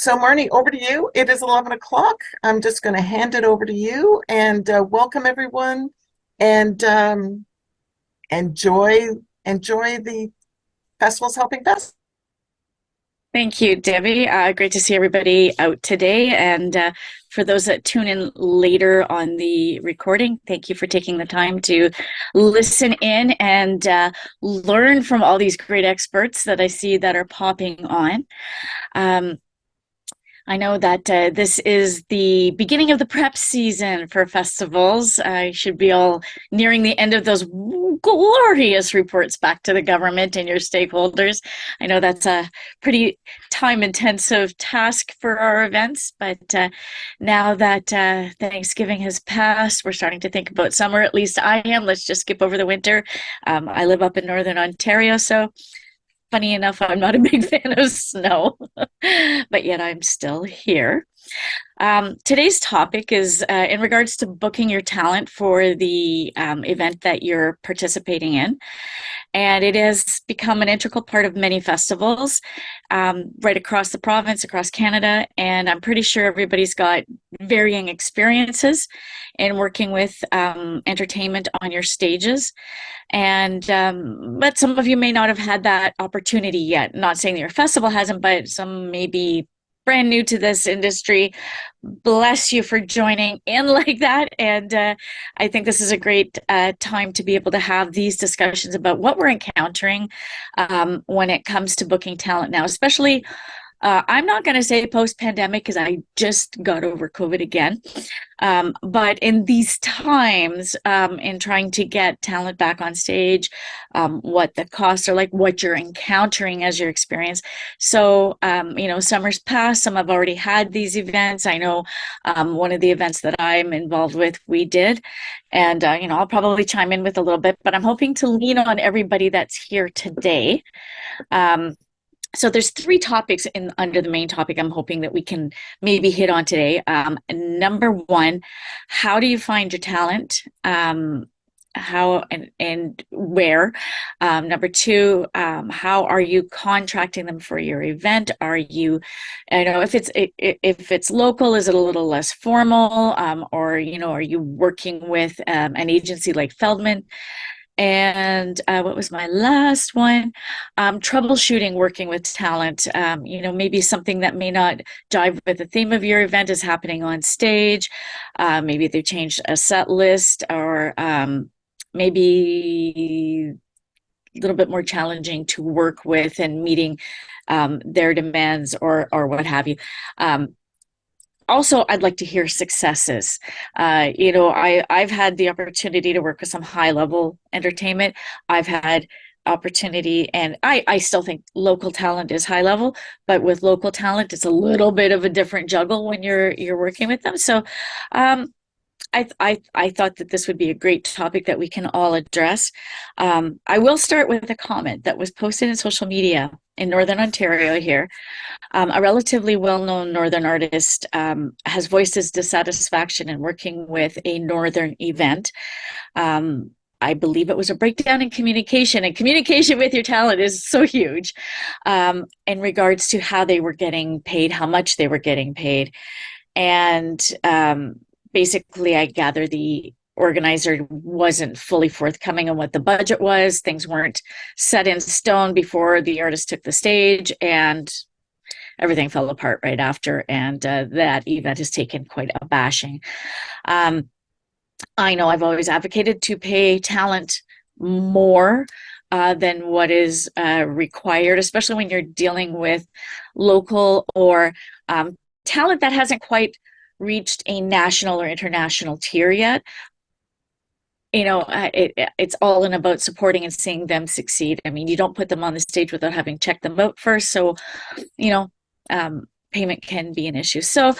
So, Marnie, over to you. It is 11 o'clock. I'm just going to hand it over to you and welcome everyone and enjoy enjoy the Festivals Helping Fest. Thank you, Debbie. Great to see everybody out today. And for those that tune in later on the recording, thank you for taking the time to listen in and learn from all these great experts that I see that are popping on. Um, I know that this is the beginning of the prep season for festivals. I should be all nearing the end of those glorious reports back to the government and your stakeholders. I know that's a pretty time intensive task for our events, but now that Thanksgiving has passed, we're starting to think about summer. At least I am. Let's just skip over the winter. I live up in Northern Ontario, so funny enough, I'm not a big fan of snow, but yet I'm still here. Today's topic is in regards to booking your talent for the event that you're participating in. And it has become an integral part of many festivals right across the province, across Canada. And I'm pretty sure everybody's got varying experiences in working with entertainment on your stages. And but some of you may not have had that opportunity yet. Not saying that your festival hasn't, but some may be brand new to this industry. Bless you for joining in like that. And I think this is a great time to be able to have these discussions about what we're encountering when it comes to booking talent now, especially. I'm not going to say post pandemic because I just got over COVID again. But in these times, in trying to get talent back on stage, what the costs are like, what you're encountering as your experience. So, summer's passed. Some have already had these events. I know one of the events that I'm involved with, we did. And, I'll probably chime in with a little bit, but I'm hoping to lean on everybody that's here today. So there's three topics in under the main topic I'm hoping that we can maybe hit on today. Number one, how do you find your talent? How and where? Number two, how are you contracting them for your event? Are you, I know if it's local, is it a little less formal? Or are you working with an agency like Feldman? And what was my last one? Troubleshooting working with talent. Maybe something that may not jive with the theme of your event is happening on stage. Maybe they've changed a set list, or maybe a little bit more challenging to work with and meeting their demands, or what have you. Also, I'd like to hear successes. I've had the opportunity to work with some high level entertainment. I've had opportunity, and I still think local talent is high level, but with local talent, it's a little bit of a different juggle when you're working with them. So, I thought that this would be a great topic that we can all address. I will start with a comment that was posted in social media in Northern Ontario here. A relatively well-known Northern artist has voiced his dissatisfaction in working with a Northern event. I believe it was a breakdown in communication, and communication with your talent is so huge in regards to how they were getting paid, how much they were getting paid. And basically, I gather the organizer wasn't fully forthcoming on what the budget was. Things weren't set in stone before the artist took the stage, and everything fell apart right after. And that event has taken quite a bashing. I know I've always advocated to pay talent more than what is required, especially when you're dealing with local or talent that hasn't quite reached a national or international tier yet. It's all in about supporting and seeing them succeed. I mean, you don't put them on the stage without having checked them out first. So, payment can be an issue. So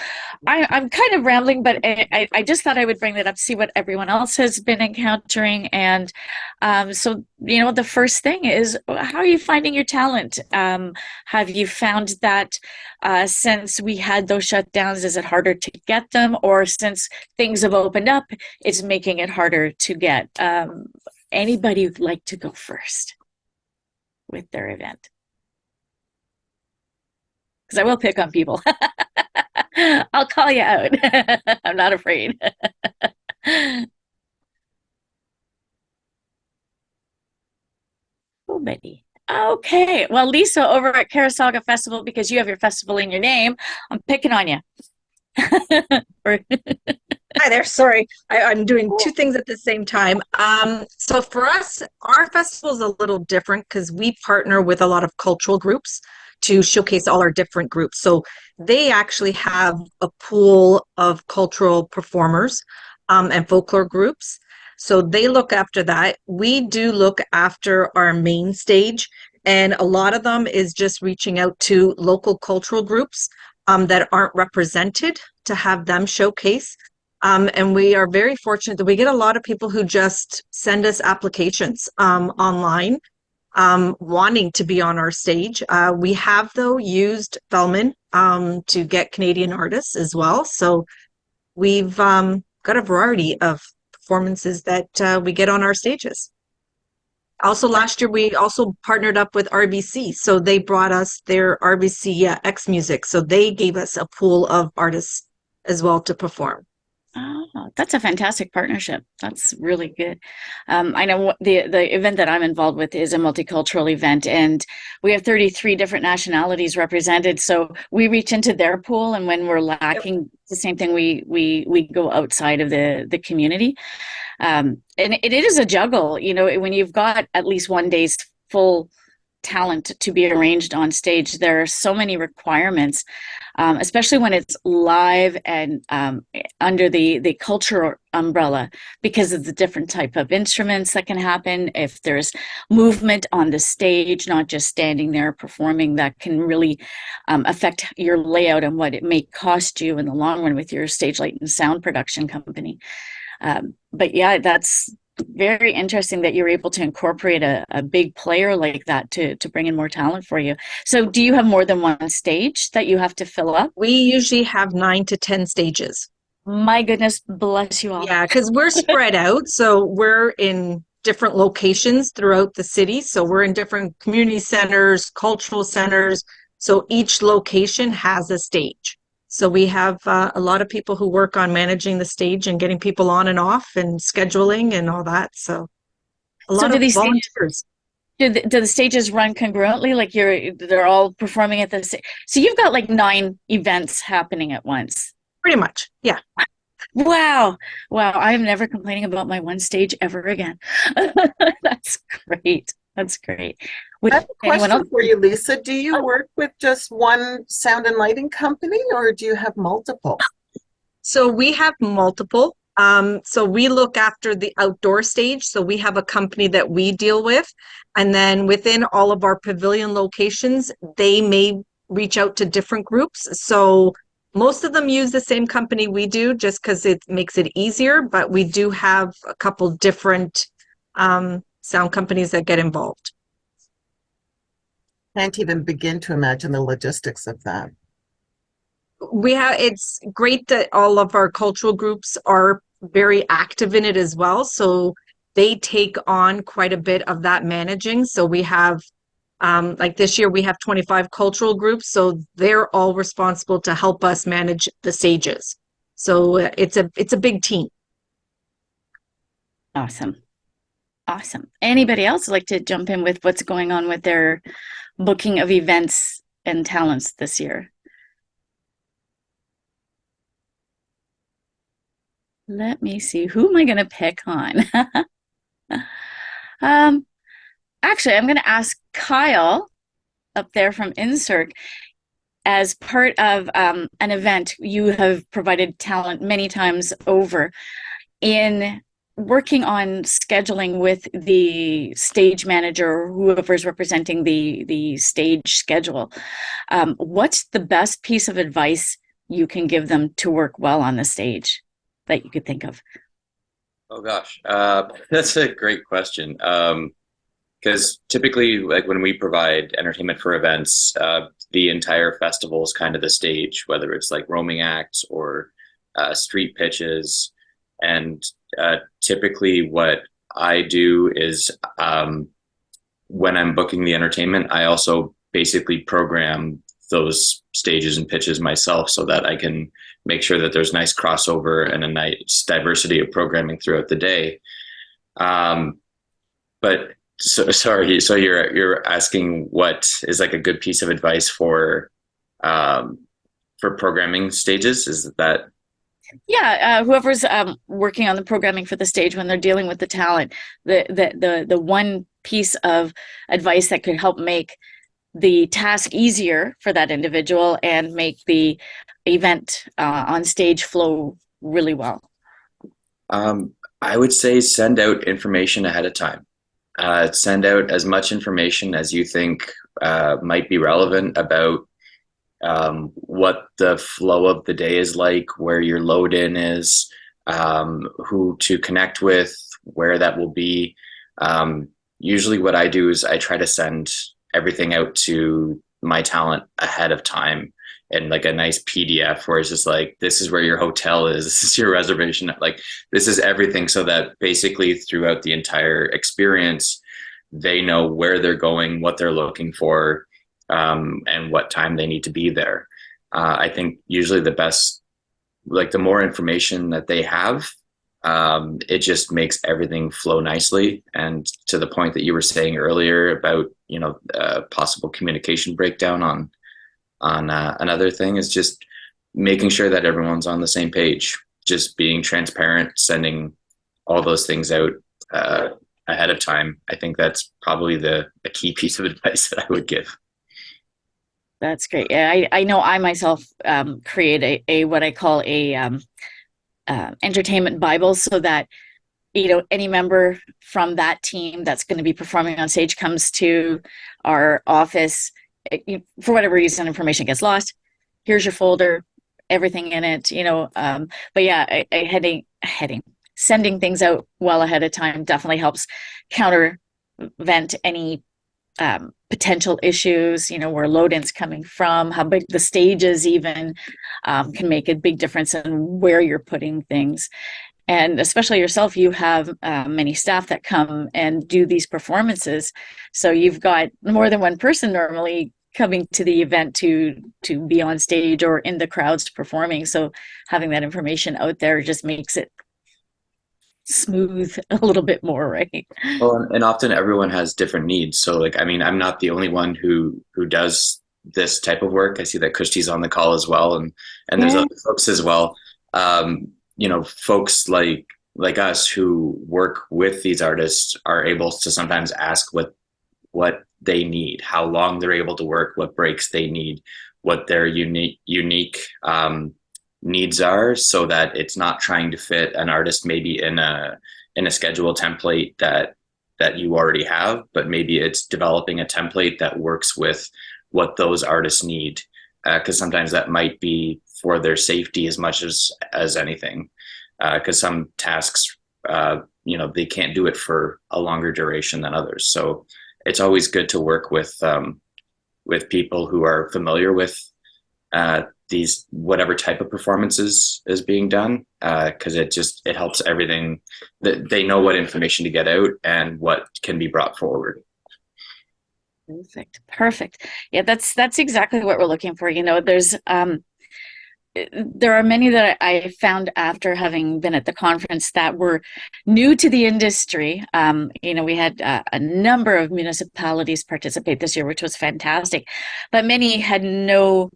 I'm kind of rambling, but I just thought I would bring that up, see what everyone else has been encountering. And the first thing is, how are you finding your talent? Have you found that since we had those shutdowns, is it harder to get them? Or since things have opened up, it's making it harder to get? Anybody would like to go first with their event? Because I will pick on people. I'll call you out. I'm not afraid. Oh, Betty. Okay. Well, Lisa, over at Carasaga Festival, because you have your festival in your name, I'm picking on you. Or- Hi there. Sorry, I'm doing two things at the same time. So for us, our festival is a little different because we partner with a lot of cultural groups to showcase all our different groups. So they actually have a pool of cultural performers and folklore groups. So they look after that. We do look after our main stage, and a lot of them is just reaching out to local cultural groups that aren't represented to have them showcase. And we are very fortunate that we get a lot of people who just send us applications online wanting to be on our stage. We have, though, used Bellman to get Canadian artists as well. So we've got a variety of performances that we get on our stages. Also, last year, we also partnered up with RBC. So they brought us their RBC X Music. So they gave us a pool of artists as well to perform. Oh, that's a fantastic partnership. That's really good. I know the event that I'm involved with is a multicultural event, and we have 33 different nationalities represented. So we reach into their pool, and when we're lacking, the same thing. We go outside of the community, and it is a juggle. You know, when you've got at least one day's full talent to be arranged on stage, there are so many requirements, especially when it's live and under the cultural umbrella, because of the different type of instruments that can happen. If there's movement on the stage, not just standing there performing, that can really affect your layout and what it may cost you in the long run with your stage light and sound production company. But yeah, that's very interesting that you're able to incorporate a big player like that to bring in more talent for you. So do you have more than one stage that you have to fill up? We usually have 9 to 10 stages. My goodness, bless you all. Yeah, because we're spread out. So we're in different locations throughout the city. So we're in different community centers, cultural centers. So each location has a stage. So we have a lot of people who work on managing the stage and getting people on and off and scheduling and all that. So a So lot do of these volunteers. do the stages run congruently? Like they're all performing at the same. So you've got like 9 events happening at once. Pretty much. Yeah. Wow. Wow. I'm never complaining about my one stage ever again. That's great. That's great. I Would have a anyone else? question for you, Lisa. Do you work with just one sound and lighting company, or do you have multiple? So we have multiple. So we look after the outdoor stage. So we have a company that we deal with. And then within all of our pavilion locations, they may reach out to different groups. So most of them use the same company we do just because it makes it easier. But we do have a couple different sound companies that get involved. Can't even begin to imagine the logistics of that. It's great that all of our cultural groups are very active in it as well. So they take on quite a bit of that managing. So we have like this year we have 25 cultural groups, so they're all responsible to help us manage the stages. So it's a big team. Awesome. Awesome. Anybody else like to jump in with what's going on with their booking of events and talents this year? Let me see. Who am I going to pick on? um, Actually, I'm going to ask Kyle up there from Insert. As part of an event, you have provided talent many times over in working on scheduling with the stage manager or whoever's representing the stage schedule. What's the best piece of advice you can give them to work well on the stage that you could think of? Oh gosh, that's a great question. Because typically, like when we provide entertainment for events, the entire festival is kind of the stage, whether it's like roaming acts or street pitches. And typically, what I do is when I'm booking the entertainment, I also basically program those stages and pitches myself so that I can make sure that there's nice crossover and a nice diversity of programming throughout the day. But sorry, so you're asking what is like a good piece of advice for programming stages? Is that? Yeah, whoever's working on the programming for the stage when they're dealing with the talent, the one piece of advice that could help make the task easier for that individual and make the event on stage flow really well. I would say send out information ahead of time. Send out as much information as you think might be relevant about what the flow of the day is like, where your load in is, who to connect with, where that will be. Usually what I do is I try to send everything out to my talent ahead of time in like a nice PDF where it's just like, this is where your hotel is, this is your reservation, like this is everything, so that basically throughout the entire experience, they know where they're going, what they're looking for, and what time they need to be there. I think usually the best, like the more information that they have, it just makes everything flow nicely. And to the point that you were saying earlier about, possible communication breakdown on another thing is just making sure that everyone's on the same page, just being transparent, sending all those things out ahead of time. I think that's probably a key piece of advice that I would give. That's great. Yeah, I know I myself create a what I call a entertainment Bible, so that any member from that team that's going to be performing on stage comes to our office. For whatever reason, information gets lost. Here's your folder, everything in it. But yeah, sending things out well ahead of time definitely helps countervent any potential issues, where load-in's coming from, how big the stage is even, can make a big difference in where you're putting things. And especially yourself, you have many staff that come and do these performances. So you've got more than one person normally coming to the event to be on stage or in the crowds performing. So having that information out there just makes it smooth a little bit more, right? Well, and often everyone has different needs. So like, I mean, I'm not the only one who does this type of work. I see that Christy's on the call as well. And there's other folks as well. Folks like us who work with these artists are able to sometimes ask what they need, how long they're able to work, what breaks they need, what their unique needs are, so that it's not trying to fit an artist maybe in a schedule template that you already have, but maybe it's developing a template that works with what those artists need, because sometimes that might be for their safety as much as anything, because some tasks they can't do it for a longer duration than others. So it's always good to work with people who are familiar with these whatever type of performances is being done, because it helps everything, that they know what information to get out and what can be brought forward. Perfect. Yeah, that's exactly what we're looking for. There are many that I found after having been at the conference that were new to the industry. We had a number of municipalities participate this year, which was fantastic, but many had no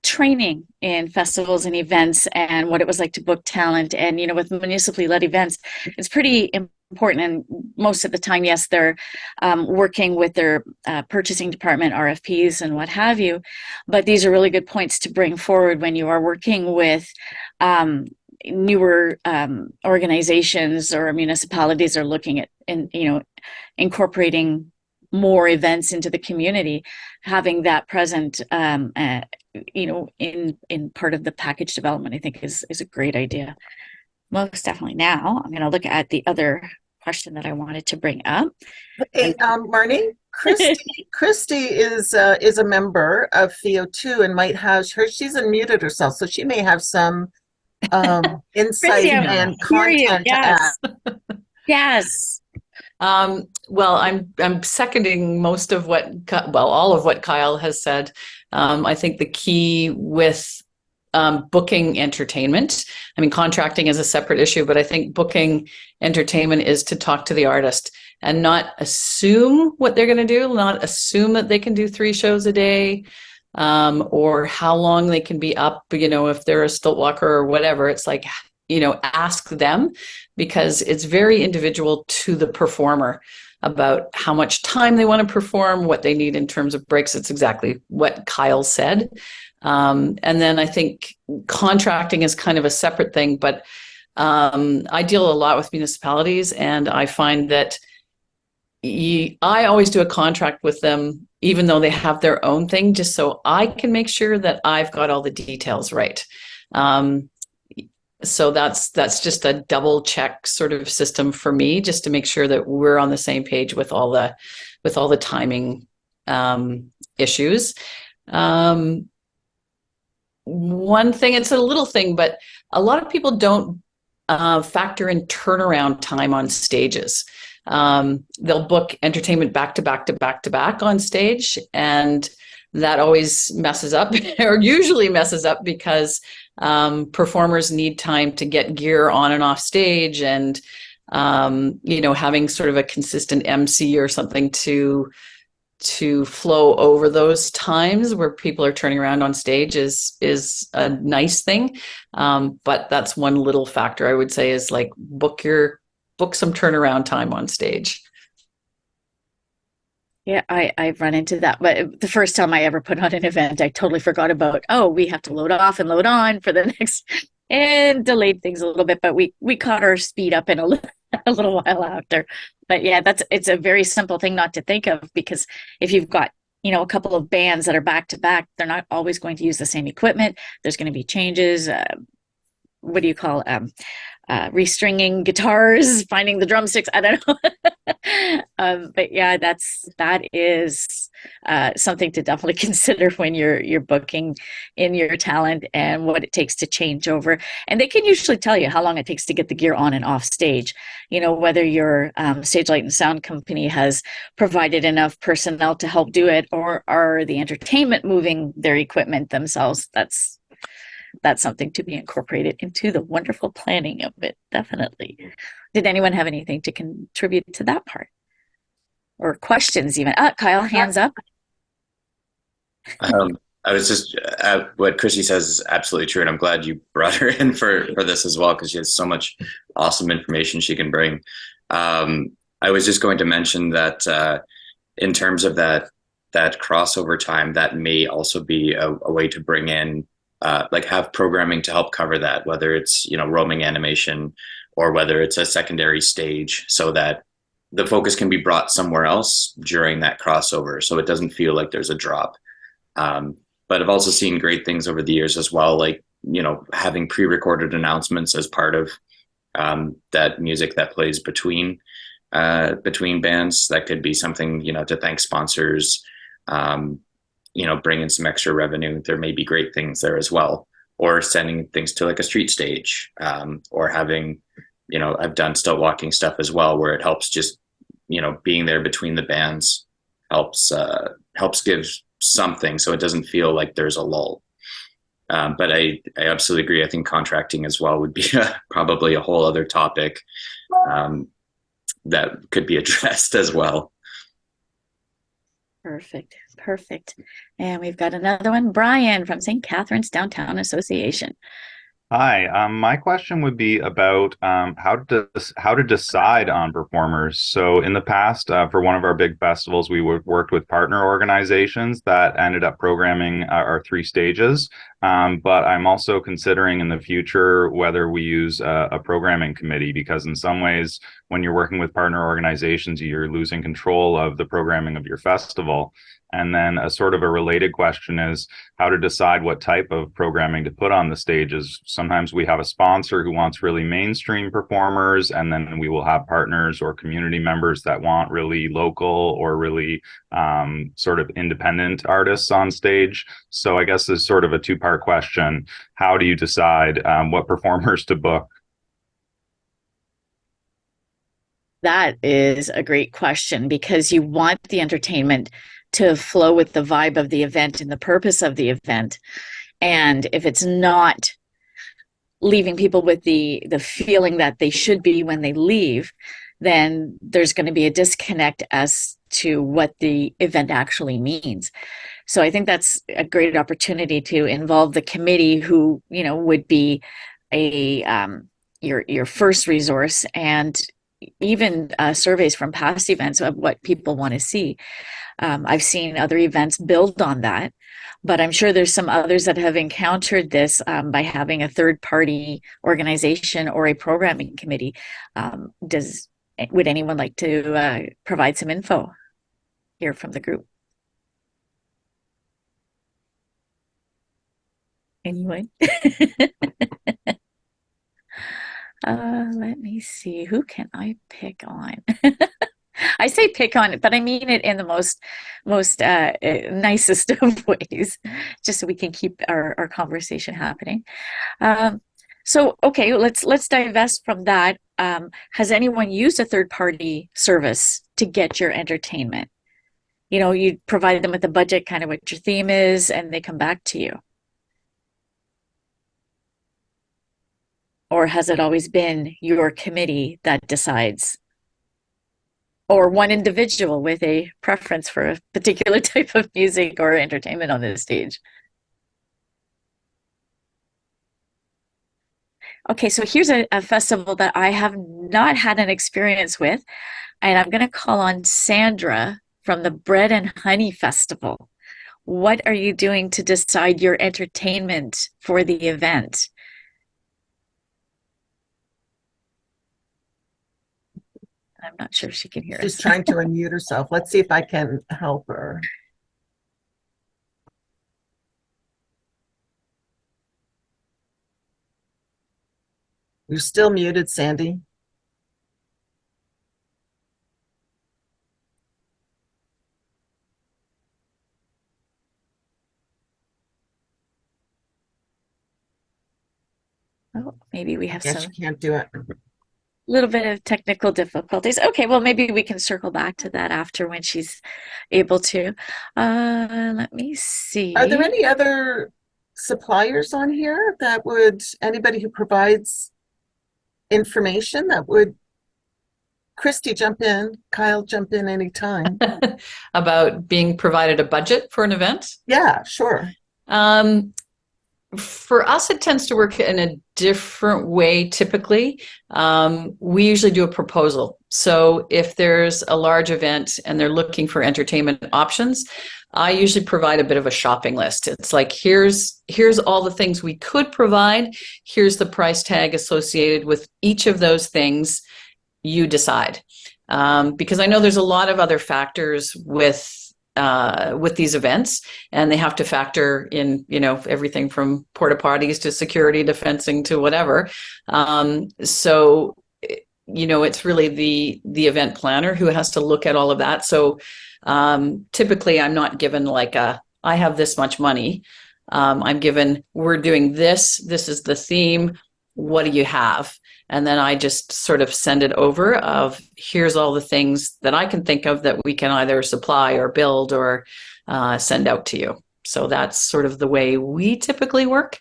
training in festivals and events and what it was like to book talent. And, with municipally led events, it's pretty important. And most of the time, yes, they're working with their purchasing department, RFPs and what have you. But these are really good points to bring forward when you are working with newer organizations or municipalities are looking at, incorporating more events into the community. Having that present, in part of the package development, I think is a great idea. Most definitely. Now I'm going to look at the other question that I wanted to bring up. Hey, Marnie, Christy is a member of FEO too, and might have she's unmuted herself, so she may have some insight and content to add. Yes. Well, I'm seconding all of what Kyle has said. I think the key with booking entertainment, I mean, contracting is a separate issue, but I think booking entertainment is to talk to the artist and not assume what they're going to do, not assume that they can do 3 shows a day, or how long they can be up, if they're a stilt walker or whatever. It's like, ask them, because it's very individual to the performer about how much time they want to perform, what they need in terms of breaks. It's exactly what Kyle said. And then I think contracting is kind of a separate thing, but I deal a lot with municipalities, and I find that I always do a contract with them, even though they have their own thing, just so I can make sure that I've got all the details right. So that's just a double check sort of system for me, just to make sure that we're on the same page with all the timing issues. One thing, it's a little thing, but a lot of people don't factor in turnaround time on stages. They'll book entertainment back to back to back to back on stage, and that always messes up, or usually messes up, because performers need time to get gear on and off stage, and having sort of a consistent MC or something to flow over those times where people are turning around on stage is a nice thing. But that's one little factor I would say, is like book some turnaround time on stage. Yeah, I've run into that. But the first time I ever put on an event, I totally forgot about, we have to load off and load on for the next, and delayed things a little bit, but we caught our speed up in a little while after. But yeah, it's a very simple thing not to think of, because if you've got, a couple of bands that are back to back, they're not always going to use the same equipment. There's going to be changes. What do you call restringing guitars, finding the drumsticks? I don't know. But yeah, that is something to definitely consider when you're booking in your talent, and what it takes to change over. And they can usually tell you how long it takes to get the gear on and off stage. Whether your stage light and sound company has provided enough personnel to help do it, or are the entertainment moving their equipment themselves. That's something to be incorporated into the wonderful planning of it. Definitely. Did anyone have anything to contribute to that part? Or questions even? Kyle, hands up. I was just, what Chrissy says is absolutely true. And I'm glad you brought her in for this as well, because she has so much awesome information she can bring. I was just going to mention that in terms of that crossover time, that may also be a way to bring in, have programming to help cover that, whether it's, roaming animation, or whether it's a secondary stage, so that the focus can be brought somewhere else during that crossover, so it doesn't feel like there's a drop. But I've also seen great things over the years as well, like, having pre-recorded announcements as part of that music that plays between bands. That could be something, to thank sponsors, bring in some extra revenue. There may be great things there as well, or sending things to like a street stage, or having, I've done stilt walking stuff as well, where it helps just, being there between the bands helps give something, so it doesn't feel like there's a lull. But I absolutely agree. I think contracting as well would be probably a whole other topic that could be addressed as well. Perfect. And we've got another one, Brian from St. Catharines Downtown Association. Hi, my question would be about how to decide on performers. So in the past, for one of our big festivals, we worked with partner organizations that ended up programming our 3 stages. But I'm also considering in the future whether we use a programming committee, because in some ways, when you're working with partner organizations, you're losing control of the programming of your festival. And then a sort of a related question is how to decide what type of programming to put on the stages. Sometimes we have a sponsor who wants really mainstream performers, and then we will have partners or community members that want really local or really sort of independent artists on stage. So I guess it's sort of a 2-part question. How do you decide what performers to book? That is a great question, because you want the entertainment to flow with the vibe of the event and the purpose of the event. And if it's not leaving people with the feeling that they should be when they leave, then there's going to be a disconnect as to what the event actually means. So I think that's a great opportunity to involve the committee, who, you know, would be a your first resource, and even surveys from past events of what people want to see. I've seen other events build on that, but I'm sure there's some others that have encountered this by having a third-party organization or a programming committee. Would anyone like to provide some info here from the group? Anyone? Let me see. Who can I pick on? I say pick on it, but I mean it in the most nicest of ways, just so we can keep our conversation happening. So, okay, let's divest from that. Has anyone used a third-party service to get your entertainment? You know, you provide them with a budget, kind of what your theme is, and they come back to you. Or has it always been your committee that decides? Or one individual with a preference for a particular type of music or entertainment on the stage? Okay, so here's a festival that I have not had an experience with, and I'm going to call on Sandra from the Bread and Honey Festival. What are you doing to decide your entertainment for the event? I'm not sure if she can hear us. She's trying to unmute herself. Let's see if I can help her. You're still muted, Sandy. Oh, maybe we have Yeah, some she can't do it. little bit of technical difficulties. Okay, well, maybe we can circle back to that after when she's able to. Let me see. Are there any other suppliers on here that would, anybody who provides information that would, Christy, jump in, Kyle, jump in anytime. About being provided a budget for an event? Yeah, sure. For us, it tends to work in a different way typically. We usually do a proposal. So if there's a large event and they're looking for entertainment options, I usually provide a bit of a shopping list. It's like, here's all the things we could provide. Here's the price tag associated with each of those things. You decide. Because I know there's a lot of other factors with these events, and they have to factor in, you know, everything from porta potties to security to fencing to whatever. So, you know, it's really the event planner who has to look at all of that. So typically I'm not given like I have this much money. I'm given, we're doing this is the theme. What do you have? And then I just sort of send it over of, here's all the things that I can think of that we can either supply or build or send out to you. So that's sort of the way we typically work.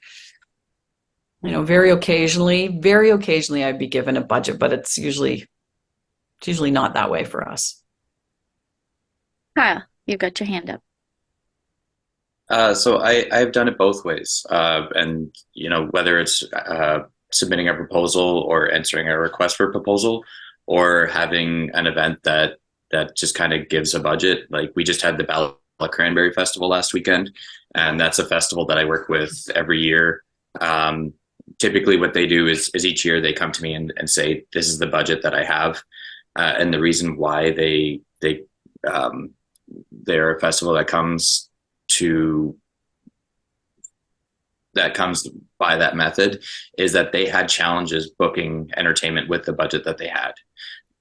You know, very occasionally I'd be given a budget, but it's usually not that way for us. Kyle, you've got your hand up. So I've done it both ways. And, you know, whether it's submitting a proposal or answering a request for a proposal, or having an event that just kind of gives a budget. Like we just had the Bala Cranberry Festival last weekend, and that's a festival that I work with every year. Typically what they do is each year they come to me and say, this is the budget that I have. And the reason why they're a festival that comes by that method is that they had challenges booking entertainment with the budget that they had.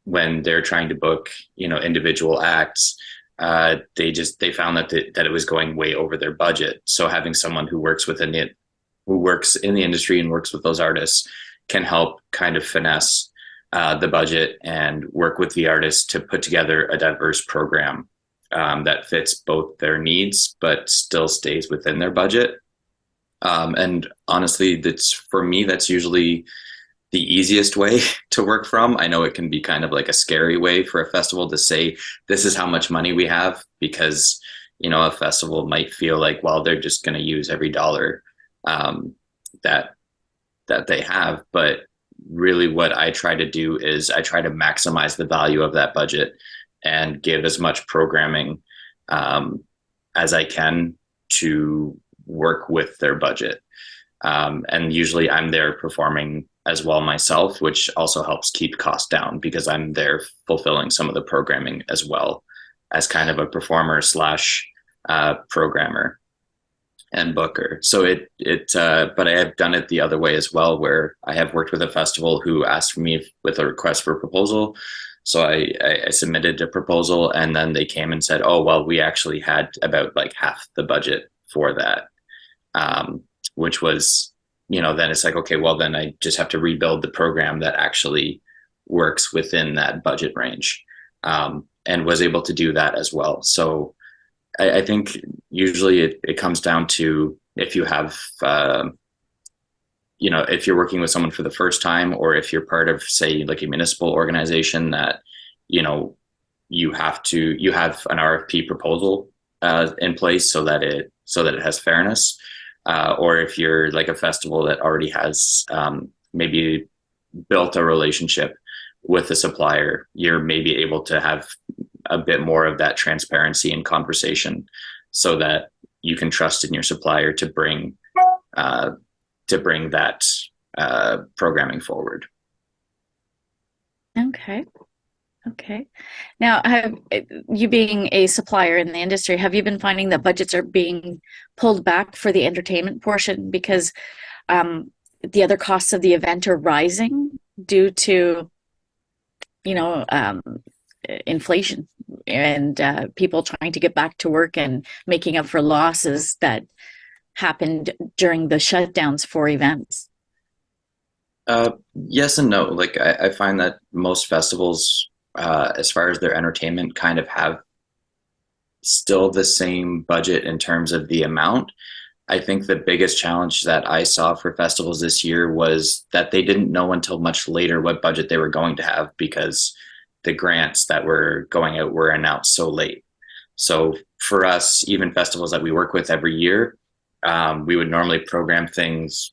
When they're trying to book, you know, individual acts, they found that it was going way over their budget. So having someone who works in the industry and works with those artists can help kind of finesse the budget and work with the artists to put together a diverse program that fits both their needs, but still stays within their budget. And honestly, for me, that's usually the easiest way to work from. I know it can be kind of like a scary way for a festival to say, this is how much money we have, because, a festival might feel like, well, they're just going to use every dollar that they have. But really what I try to do is I try to maximize the value of that budget and give as much programming as I can to work with their budget. And usually I'm there performing as well myself, which also helps keep costs down because I'm there fulfilling some of the programming as well as kind of a performer slash programmer and booker. So but I have done it the other way as well, where I have worked with a festival who asked me with a request for proposal. So I submitted a proposal, and then they came and said, oh, well, we actually had about like half the budget for that. Which was, then it's like, okay, well, then I just have to rebuild the program that actually works within that budget range, and was able to do that as well. So I think usually it comes down to if you have, if you're working with someone for the first time, or if you're part of, say, like a municipal organization that, you have an RFP proposal in place so that it has fairness. Or if you're like a festival that already has maybe built a relationship with the supplier, you're maybe able to have a bit more of that transparency and conversation so that you can trust in your supplier to bring that programming forward. Okay. Now, you being a supplier in the industry, have you been finding that budgets are being pulled back for the entertainment portion because the other costs of the event are rising due to, inflation and people trying to get back to work and making up for losses that happened during the shutdowns for events? Yes and no. Like I find that most festivals, as far as their entertainment, kind of have still the same budget in terms of the amount. I think the biggest challenge that I saw for festivals this year was that they didn't know until much later what budget they were going to have because the grants that were going out were announced so late. So for us, even festivals that we work with every year, we would normally program things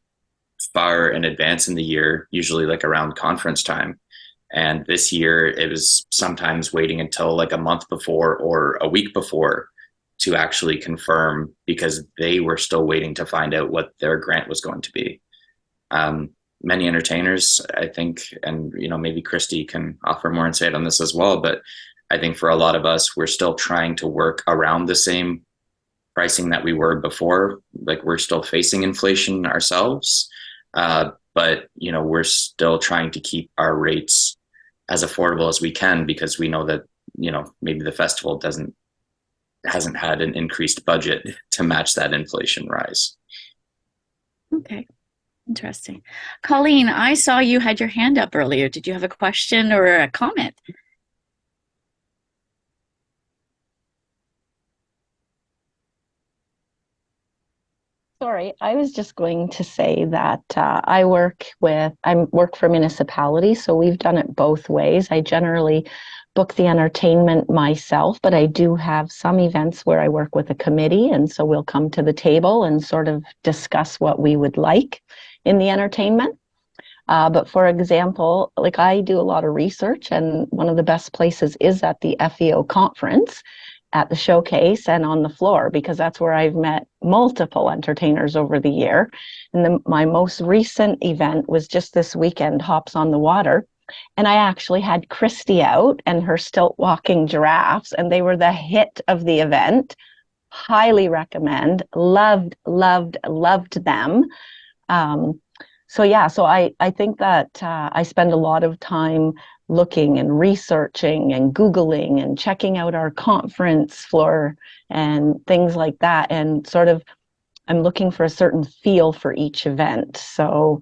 far in advance in the year, usually like around conference time. And this year it was sometimes waiting until like a month before or a week before to actually confirm because they were still waiting to find out what their grant was going to be. Many entertainers, I think, and maybe Christy can offer more insight on this as well, but I think for a lot of us, we're still trying to work around the same pricing that we were before. Like we're still facing inflation ourselves, but we're still trying to keep our rates as affordable as we can because we know that maybe the festival hasn't had an increased budget to match that inflation rise. Okay, interesting. Colleen, I saw you had your hand up earlier. Did you have a question or a comment? Sorry, I was just going to say that I work for municipality, so we've done it both ways. I generally book the entertainment myself, but I do have some events where I work with a committee, and so we'll come to the table and sort of discuss what we would like in the entertainment. But for example, like I do a lot of research, and one of the best places is at the FEO conference, at the showcase and on the floor, because that's where I've met multiple entertainers over the year. And my most recent event was just this weekend, Hops on the Water. And I actually had Christy out and her stilt walking giraffes, and they were the hit of the event. Highly recommend. Loved them. So I think that I spend a lot of time looking and researching and Googling and checking out our conference floor and things like that. And sort of, I'm looking for a certain feel for each event. So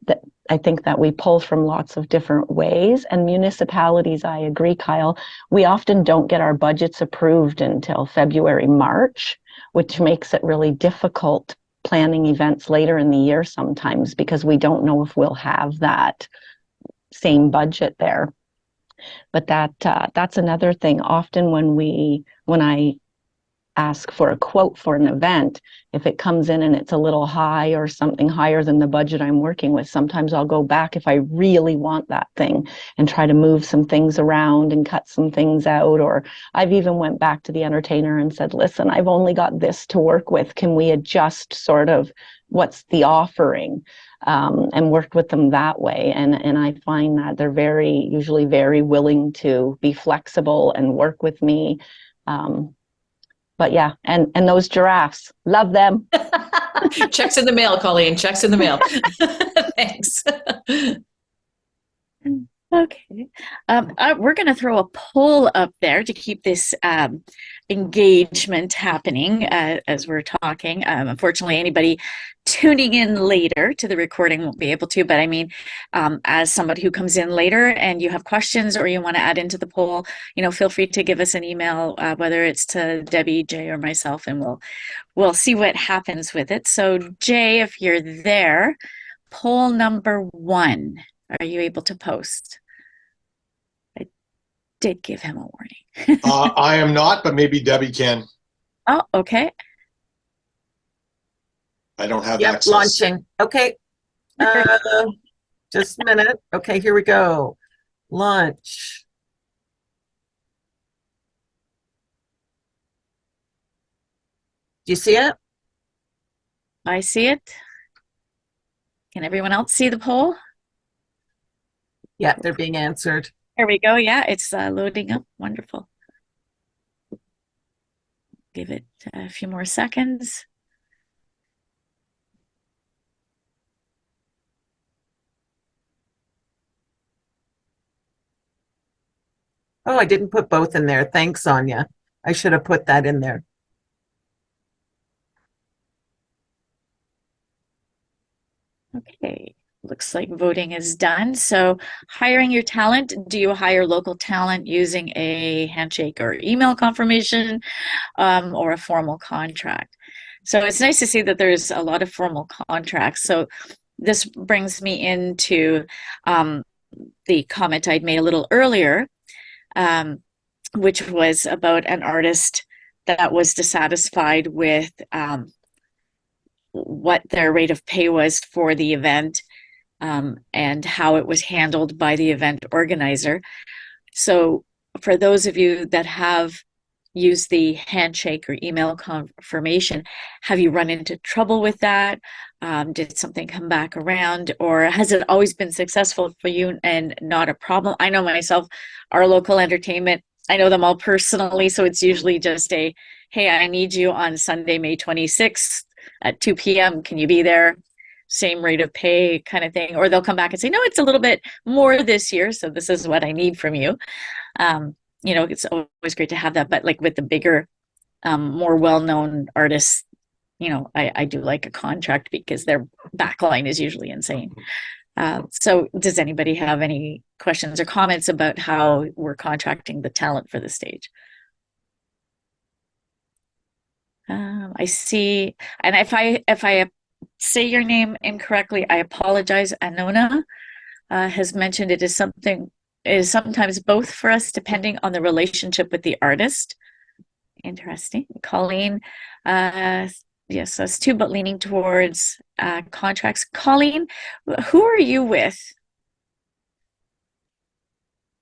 that I think that we pull from lots of different ways. And municipalities, I agree, Kyle, we often don't get our budgets approved until February, March, which makes it really difficult planning events later in the year sometimes, because we don't know if we'll have that same budget there. But that's another thing. Often when I ask for a quote for an event, if it comes in and it's a little high or something higher than the budget I'm working with, sometimes I'll go back if I really want that thing and try to move some things around and cut some things out. Or I've even went back to the entertainer and said, listen, I've only got this to work with. Can we adjust sort of what's the offering? And worked with them that way. And I find that they're usually very willing to be flexible and work with me. But yeah, and those giraffes, love them. Checks in the mail, Colleen. Checks in the mail. Thanks. Okay. We're going to throw a poll up there to keep this engagement happening as we're talking. Unfortunately, anybody tuning in later to the recording won't be able to, but I mean, as somebody who comes in later and you have questions or you want to add into the poll, feel free to give us an email, whether it's to Debbie, Jay, or myself, and we'll see what happens with it. So Jay, if you're there, poll number 1. Are you able to post? I did give him a warning. I am not, but maybe Debbie can. Oh, okay. I don't have Yep, access. launching. Okay. Just a minute. Okay, here we go. Launch. Do you see it? I see it. Can everyone else see the poll? Yeah, they're being answered. There we go. Yeah, it's loading up. Wonderful. Give it a few more seconds. Oh, I didn't put both in there. Thanks, Anya. I should have put that in there. Okay. Looks like voting is done. So hiring your talent, do you hire local talent using a handshake or email confirmation or a formal contract? So it's nice to see that there's a lot of formal contracts. So this brings me into the comment I'd made a little earlier, which was about an artist that was dissatisfied with what their rate of pay was for the event. And how it was handled by the event organizer. So for those of you that have used the handshake or email confirmation, have you run into trouble with that? Did something come back around, or has it always been successful for you and not a problem? I know myself, our local entertainment, I know them all personally, so it's usually just a, hey, I need you on Sunday, May 26th at 2 p.m. Can you be there? Same rate of pay kind of thing. Or they'll come back and say, no, it's a little bit more this year, so this is what I need from you. It's always great to have that. But like with the bigger, more well-known artists, I do like a contract because their backline is usually insane. So does anybody have any questions or comments about how we're contracting the talent for the stage? I see, and if I say your name incorrectly, I apologize. Anona has mentioned it is sometimes both for us, depending on the relationship with the artist. Interesting. Colleen, yes, us too, but leaning towards contracts. Colleen, who are you with?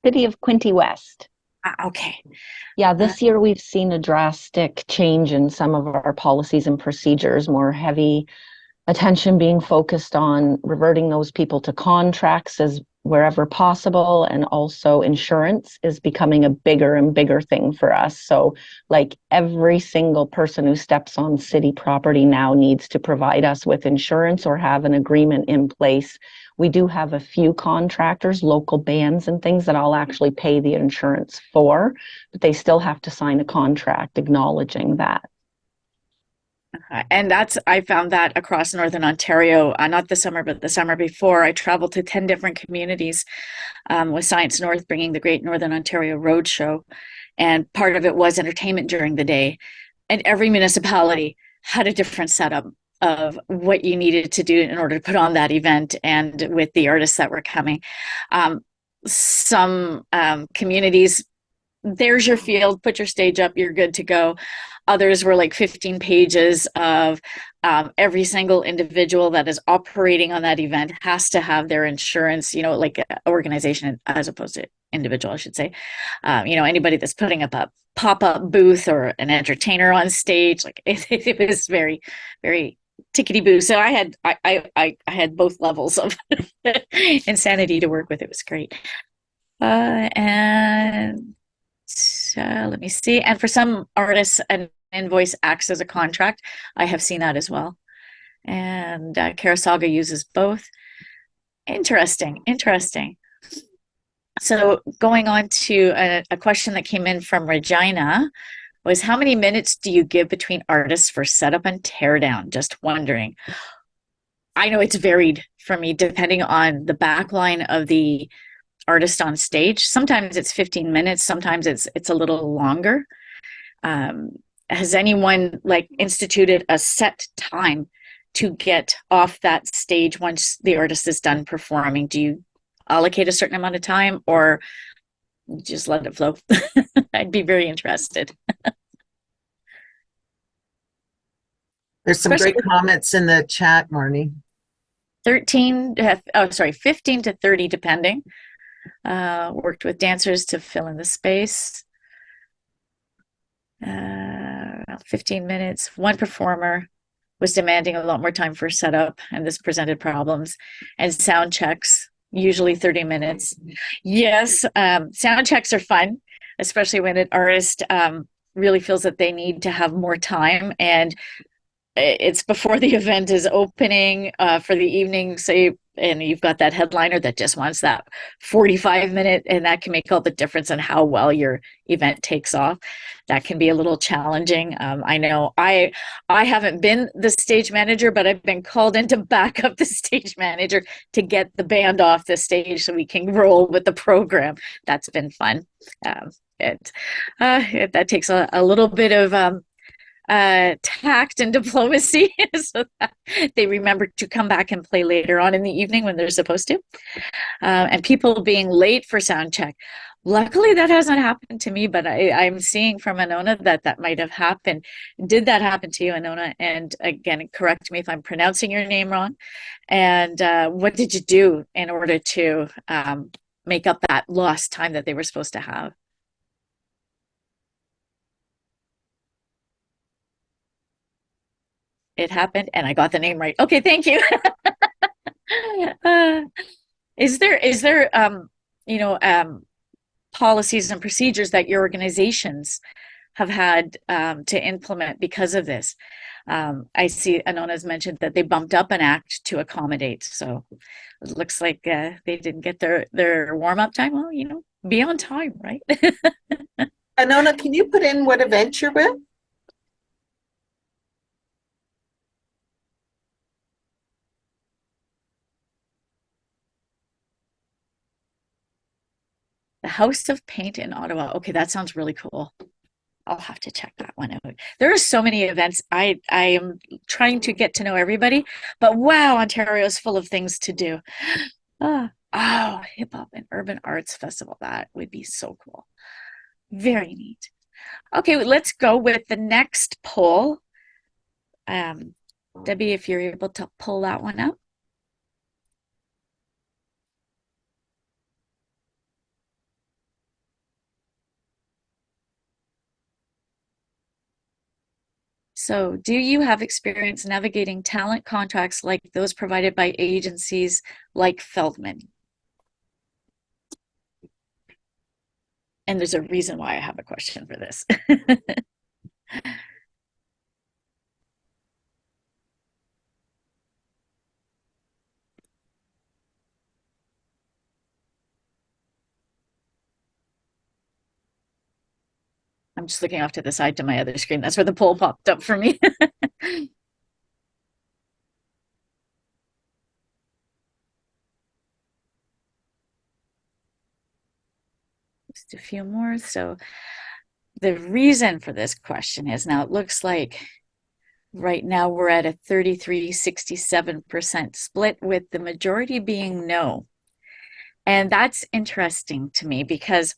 City of Quinte West. Okay. Yeah, this year we've seen a drastic change in some of our policies and procedures, more heavy attention being focused on reverting those people to contracts as wherever possible, and also insurance is becoming a bigger and bigger thing for us. So like every single person who steps on city property now needs to provide us with insurance or have an agreement in place. We do have a few contractors, local bands and things that I'll actually pay the insurance for, but they still have to sign a contract acknowledging that. And I found that across Northern Ontario, not the summer, but the summer before. I traveled to 10 different communities with Science North, bringing the Great Northern Ontario Roadshow. And part of it was entertainment during the day. And every municipality had a different setup of what you needed to do in order to put on that event and with the artists that were coming. Some communities, there's your field, put your stage up, you're good to go. Others were like 15 pages of every single individual that is operating on that event has to have their insurance, like organization as opposed to individual, I should say. Anybody that's putting up a pop-up booth or an entertainer on stage, like it was very, very tickety boo. So I had both levels of insanity to work with. It was great. And so let me see. And for some artists, an invoice acts as a contract. I have seen that as well. And Karasaga uses both. Interesting. So going on to a question that came in from Regina was, how many minutes do you give between artists for setup and teardown? Just wondering. I know it's varied for me depending on the backline of the artist on stage. Sometimes it's 15 minutes, sometimes it's a little longer. Has anyone instituted a set time to get off that stage once the artist is done performing? Do you allocate a certain amount of time or just let it flow? I'd be very interested. There's some great comments in the chat, Marnie. 15 to 30 depending. Worked with dancers to fill in the space. 15 minutes. One performer was demanding a lot more time for setup, and this presented problems. And sound checks, usually 30 minutes. Yes, sound checks are fun, especially when an artist really feels that they need to have more time, and it's before the event is opening for the evening, say, and you've got that headliner that just wants that 45-minute, and that can make all the difference in how well your event takes off. That can be a little challenging. I know I haven't been the stage manager, but I've been called in to back up the stage manager to get the band off the stage so we can roll with the program. That's been fun. That takes a little bit of tact and diplomacy so that they remember to come back and play later on in the evening when they're supposed to. And people being late for sound check. Luckily, that hasn't happened to me, but I'm seeing from Anona that might have happened. Did that happen to you, Anona? And again, correct me if I'm pronouncing your name wrong. And what did you do in order to make up that lost time that they were supposed to have? It happened, and I got the name right. Okay, thank you. Is there policies and procedures that your organizations have had to implement because of this? I see Anona's mentioned that they bumped up an act to accommodate. So it looks like they didn't get their warm-up time. Well, be on time, right? Anona, can you put in what event you're with? The House of Paint in Ottawa. Okay, that sounds really cool. I'll have to check that one out. There are so many events. I am trying to get to know everybody, but wow, Ontario is full of things to do. Hip Hop and Urban Arts Festival. That would be so cool. Very neat. Okay, let's go with the next poll. Debbie, if you're able to pull that one up. So, do you have experience navigating talent contracts like those provided by agencies like Feldman? And there's a reason why I have a question for this. I'm just looking off to the side to my other screen. That's where the poll popped up for me. Just a few more. So the reason for this question is, now it looks like right now we're at a 33-67% split, with the majority being no. And that's interesting to me because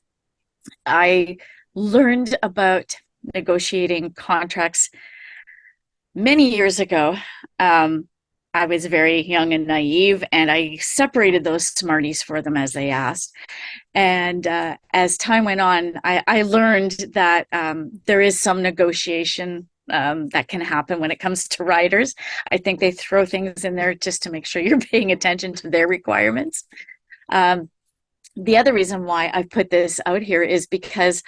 I learned about negotiating contracts many years ago. I was very young and naive, and I separated those Smarties for them as they asked. And as time went on, I learned that there is some negotiation that can happen when it comes to riders. I think they throw things in there just to make sure you're paying attention to their requirements. The other reason why I put this out here is because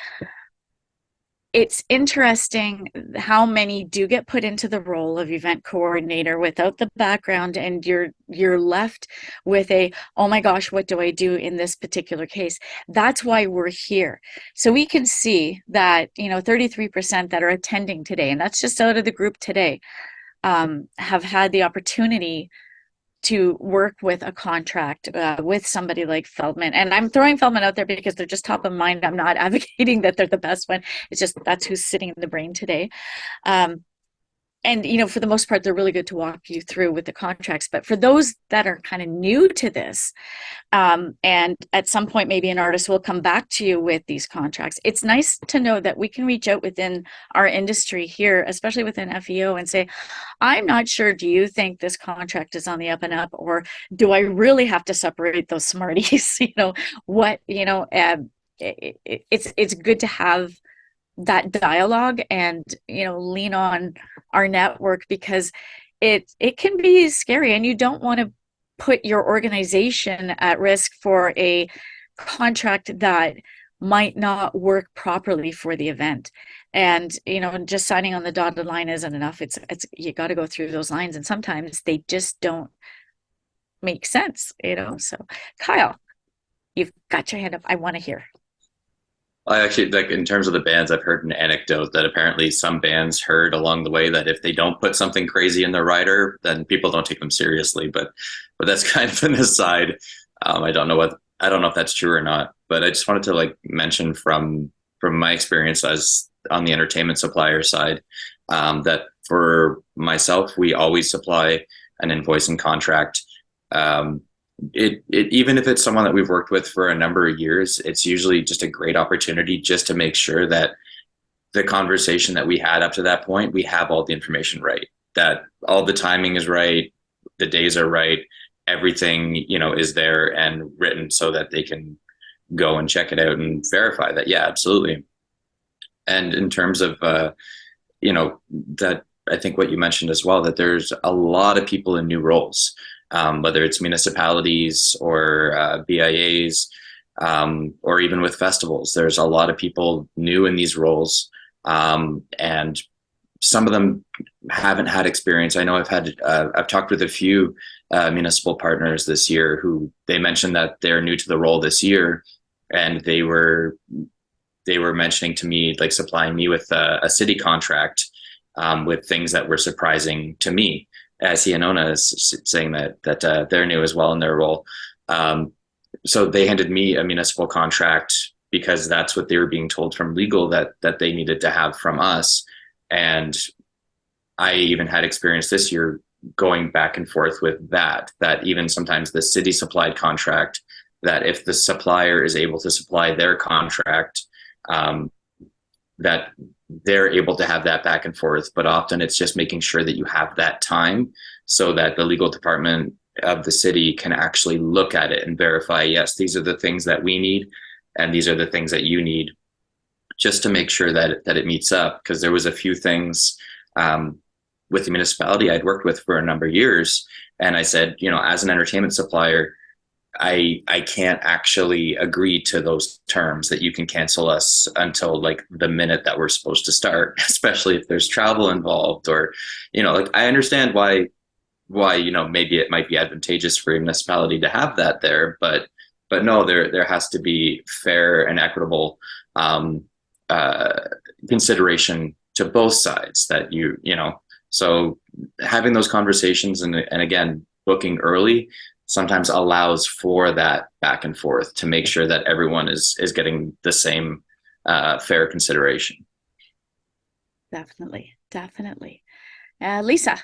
it's interesting how many do get put into the role of event coordinator without the background, and you're left with a, oh my gosh, what do I do in this particular case? That's why we're here. So we can see that, 33% that are attending today, and that's just out of the group today, have had the opportunity to work with a contract with somebody like Feldman. And I'm throwing Feldman out there because they're just top of mind. I'm not advocating that they're the best one. It's just that's who's sitting in the brain today. And, for the most part, they're really good to walk you through with the contracts. But for those that are kind of new to this, and at some point, maybe an artist will come back to you with these contracts, it's nice to know that we can reach out within our industry here, especially within FEO, and say, I'm not sure, do you think this contract is on the up and up? Or do I really have to separate those Smarties? It's good to have that dialogue and lean on our network, because it can be scary, and you don't want to put your organization at risk for a contract that might not work properly for the event. And just signing on the dotted line isn't enough. It's you got to go through those lines, and sometimes they just don't make sense. So Kyle, you've got your hand up. I want to hear. I actually, like, in terms of the bands, I've heard an anecdote that apparently some bands heard along the way that if they don't put something crazy in their rider, then people don't take them seriously. But that's kind of an aside. I don't know if that's true or not. But I just wanted to mention from my experience as on the entertainment supplier side, that for myself, we always supply an invoice and contract. Even if it's someone that we've worked with for a number of years, it's usually just a great opportunity just to make sure that the conversation that we had up to that point, we have all the information right, that all the timing is right, the days are right, everything, is there and written so that they can go and check it out and verify that, yeah, absolutely. And in terms of, that I think what you mentioned as well, that there's a lot of people in new roles. Whether it's municipalities or BIAs, or even with festivals, there's a lot of people new in these roles, and some of them haven't had experience. I know I've talked with a few municipal partners this year who they mentioned that they're new to the role this year, and they were mentioning to me, supplying me with a city contract with things that were surprising to me. As Ianona is saying that they're new as well in their role. So they handed me a municipal contract because that's what they were being told from legal that they needed to have from us. And I even had experience this year going back and forth with that even sometimes the city supplied contract, that if the supplier is able to supply their contract, that they're able to have that back and forth. But often it's just making sure that you have that time so that the legal department of the city can actually look at it and verify, yes, these are the things that we need and these are the things that you need, just to make sure that it meets up. Because there was a few things with the municipality I'd worked with for a number of years, and I said, as an entertainment supplier, I can't actually agree to those terms that you can cancel us until the minute that we're supposed to start, especially if there's travel involved, or, I understand why, maybe it might be advantageous for a municipality to have that there, but no, there has to be fair and equitable consideration to both sides that so having those conversations and again, booking early sometimes allows for that back and forth to make sure that everyone is getting the same fair consideration. Definitely. Lisa.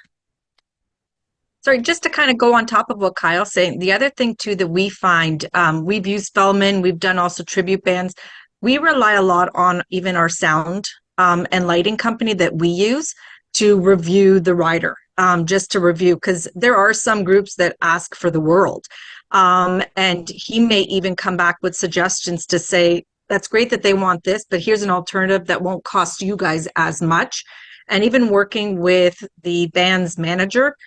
Sorry, just to kind of go on top of what Kyle's saying, the other thing too that we find, we've used Spellman, we've done also tribute bands. We rely a lot on even our sound and lighting company that we use to review the rider, just to review, because there are some groups that ask for the world. And he may even come back with suggestions to say, that's great that they want this, but here's an alternative that won't cost you guys as much. And even working with the band's manager,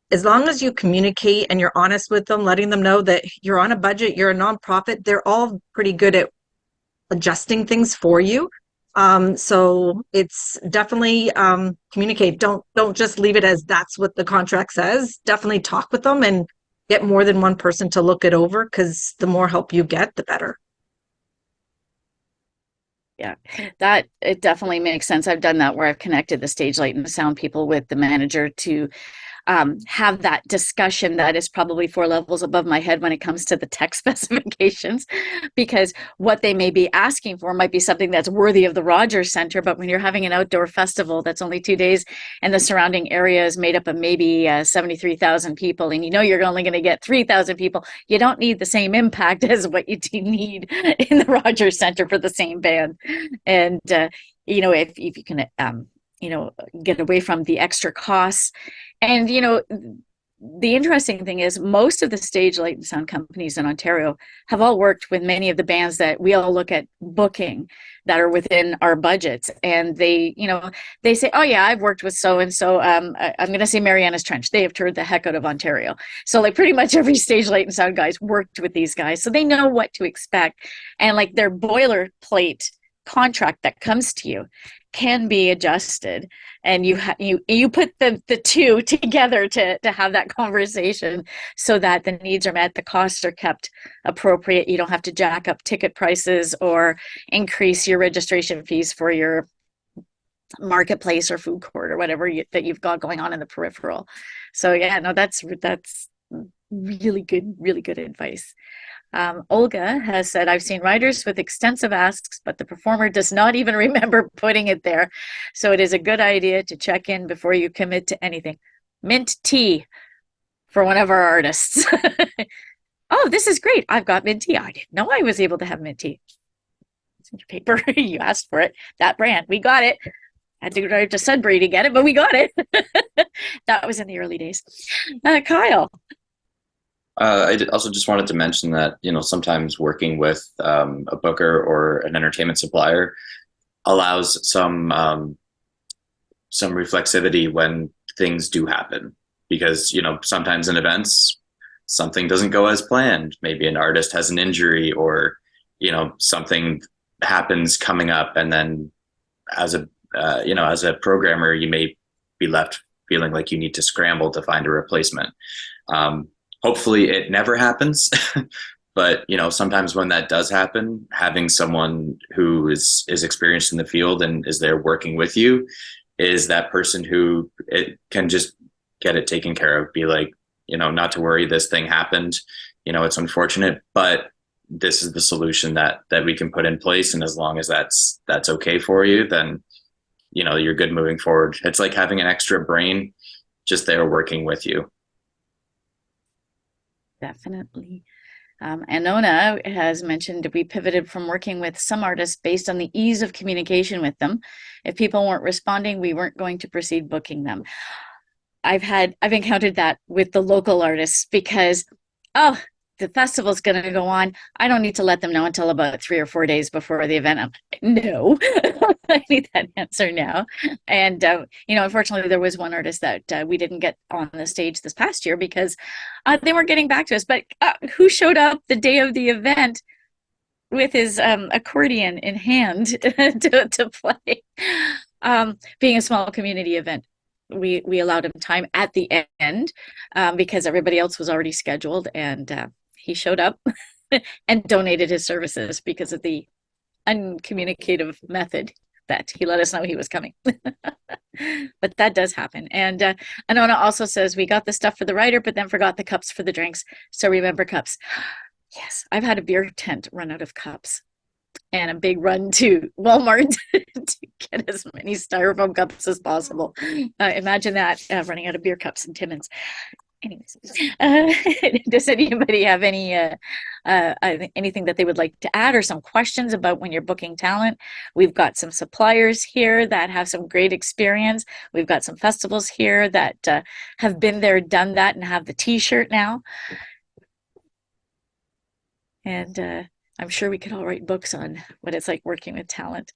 as long as you communicate and you're honest with them, letting them know that you're on a budget, you're a nonprofit, they're all pretty good at adjusting things for you. So it's definitely communicate. Don't just leave it as that's what the contract says. Definitely talk with them and get more than one person to look it over, because the more help you get, the better. Yeah, that it definitely makes sense. I've done that where I've connected the stage light and the sound people with the manager to have that discussion that is probably 4 levels above my head when it comes to the tech specifications, because what they may be asking for might be something that's worthy of the Rogers Center. But when you're having an outdoor festival that's only 2 days and the surrounding area is made up of maybe 73,000 people, and you're only going to get 3,000 people, you don't need the same impact as what you do need in the Rogers Center for the same band. And, if you can, get away from the extra costs. And, the interesting thing is most of the stage light and sound companies in Ontario have all worked with many of the bands that we all look at booking that are within our budgets. And they say, oh yeah, I've worked with so-and-so. I'm going to say Mariana's Trench. They have toured the heck out of Ontario. So like pretty much every stage light and sound guys worked with these guys. So they know what to expect. And like their boilerplate contract that comes to you can be adjusted, and you put the two together to have that conversation so that the needs are met, the costs are kept appropriate. You don't have to jack up ticket prices or increase your registration fees for your marketplace or food court or whatever that you've got going on in the peripheral. So yeah, no, that's really good advice. Olga has said, I've seen writers with extensive asks, but the performer does not even remember putting it there. So it is a good idea to check in before you commit to anything. Mint tea for one of our artists. Oh, this is great. I've got mint tea. I didn't know I was able to have mint tea. It's in your paper. You asked for it. That brand. We got it. Had to go to Sudbury to get it, but we got it. That was in the early days. Kyle. I also just wanted to mention that, sometimes working with a booker or an entertainment supplier allows some reflexivity when things do happen, because, sometimes in events, something doesn't go as planned. Maybe an artist has an injury or, something happens coming up. And then as a programmer, you may be left feeling like you need to scramble to find a replacement. Hopefully it never happens, but sometimes when that does happen, having someone who is experienced in the field and is there working with you is that person who it can just get it taken care of. Be like, not to worry, this thing happened. It's unfortunate, but this is the solution that we can put in place, and as long as that's okay for you, then you're good moving forward. It's like having an extra brain just there working with you. Definitely. Anona has mentioned we pivoted from working with some artists based on the ease of communication with them. If people weren't responding, we weren't going to proceed booking them. I've encountered that with the local artists because, the festival's going to go on. I don't need to let them know until about 3 or 4 days before the event. I'm like, no, I need that answer now. And, unfortunately, there was one artist that we didn't get on the stage this past year because they weren't getting back to us. But who showed up the day of the event with his accordion in hand to play? Being a small community event, we allowed him time at the end because everybody else was already scheduled, and he showed up and donated his services because of the uncommunicative method that he let us know he was coming. But that does happen. And Anona also says, we got the stuff for the writer, but then forgot the cups for the drinks. So remember cups. Yes, I've had a beer tent run out of cups and a big run to Walmart to get as many styrofoam cups as possible. Imagine that, running out of beer cups in Timmins. Anyways, does anybody have any anything that they would like to add or some questions about when you're booking talent? We've got some suppliers here that have some great experience. We've got some festivals here that have been there, done that, and have the T-shirt now. And I'm sure we could all write books on what it's like working with talent.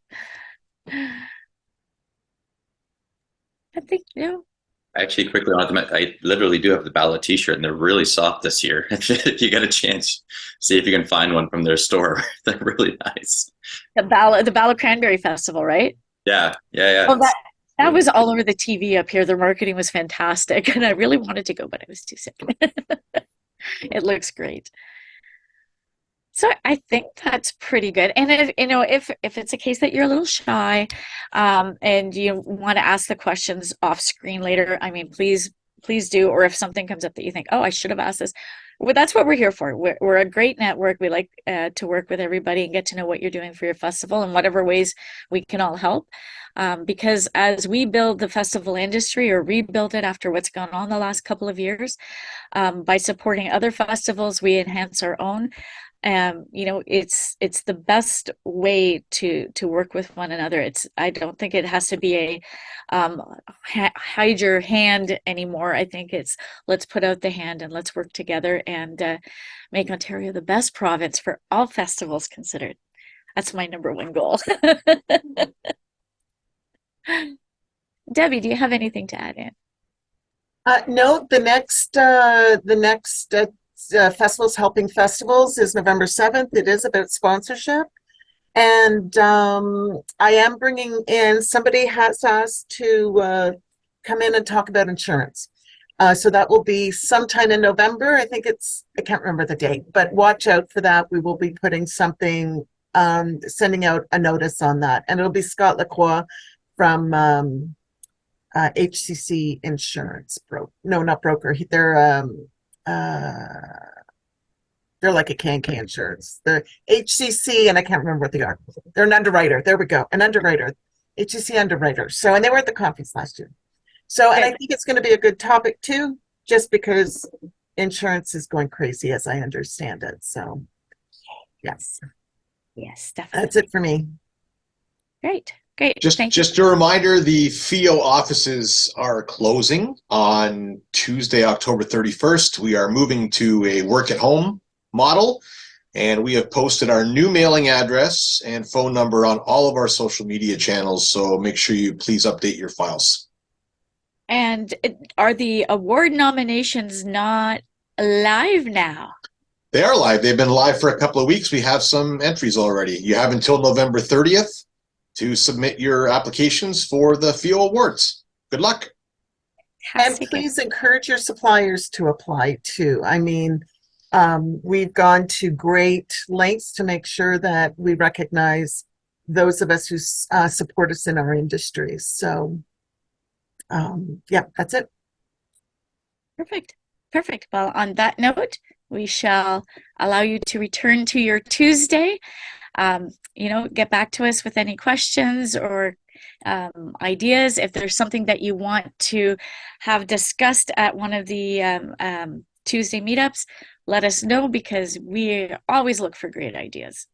I think, Actually, quickly on them, I literally do have the Ballot T-shirt, and they're really soft this year. If you get a chance, see if you can find one from their store. They're really nice. The Ballot Cranberry Festival, right? Yeah. Oh, that was all over the TV up here. Their marketing was fantastic, and I really wanted to go, but I was too sick. It looks great. So I think that's pretty good. And if it's a case that you're a little shy, and you want to ask the questions off screen later, I mean, please do. Or if something comes up that you think, oh, I should have asked this. Well, that's what we're here for. We're a great network. We like to work with everybody and get to know what you're doing for your festival in whatever ways we can all help. Because as we build the festival industry or rebuild it after what's gone on the last couple of years, by supporting other festivals, we enhance our own. It's the best way to work with one another. I don't think it has to be a hide your hand anymore. I think it's let's put out the hand and let's work together and make Ontario the best province for all festivals considered. That's my number one goal. Debbie, do you have anything to add in? No, the next Festivals Helping Festivals is November 7th. It is about sponsorship. And I am bringing in, somebody has asked to come in and talk about insurance. So that will be sometime in November. I can't remember the date, but watch out for that. We will be putting something, sending out a notice on that. And it'll be Scott Lacroix from HCC Insurance. No, not broker. They're like a K&K Insurance. The HCC, and I can't remember what they are. They're an underwriter. There we go. An underwriter. HCC underwriter. So, and they were at the conference last year. So, and I think it's going to be a good topic too, just because insurance is going crazy as I understand it. So, yes. Yes, definitely. That's it for me. Great. Just a reminder, the FEO offices are closing on Tuesday, October 31st. We are moving to a work at home model, and we have posted our new mailing address and phone number on all of our social media channels. So make sure you please update your files. And are the award nominations not live now? They are live. They've been live for a couple of weeks. We have some entries already. You have until November 30th. to submit your applications for the FEO Awards. Good luck. And please encourage your suppliers to apply too. I mean, we've gone to great lengths to make sure that we recognize those of us who support us in our industries. So, yeah, that's it. Perfect. Perfect. Well, on that note, we shall allow you to return to your Tuesday. Get back to us with any questions or ideas. If there's something that you want to have discussed at one of the Tuesday meetups, let us know, because we always look for great ideas.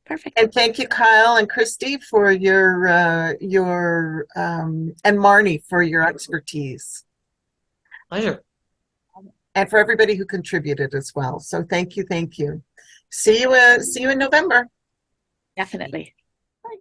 Perfect. And thank you, Kyle and Christy, for your and Marnie for your expertise. Pleasure. And for everybody who contributed as well. So thank you, thank you. See you in November. Definitely.